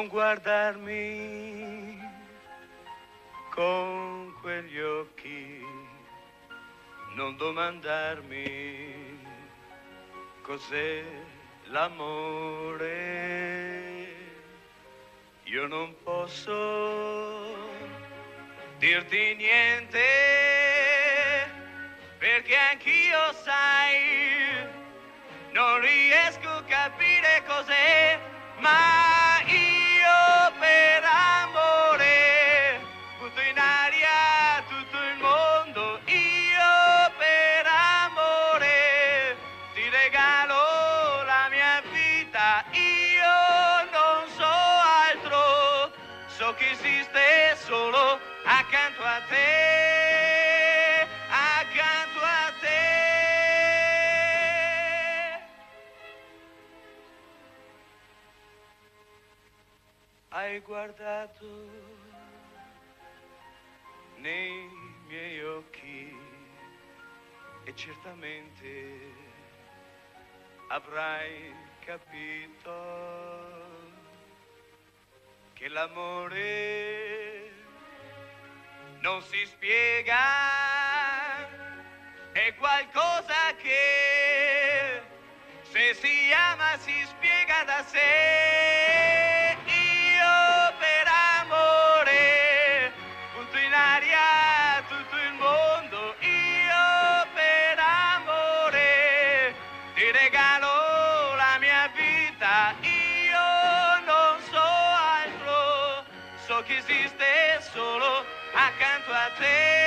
Non guardarmi con quegli occhi, non domandarmi cos'è l'amore. Io non posso dirti niente, perché anch'io, sai, non riesco a capire cos'è, ma io per amore butto in aria tutto il mondo. Io per amore ti regalo la mia vita. Io non so altro, so che esiste solo accanto a te, accanto a te. Hai guardato nei miei occhi e certamente avrai capito che l'amore non si spiega, è qualcosa che se si ama si spiega da sé. Io per amore butto in aria tutto il mondo. Io per amore ti regalo la mia vita. Io non so altro, so che esiste solo accanto a te.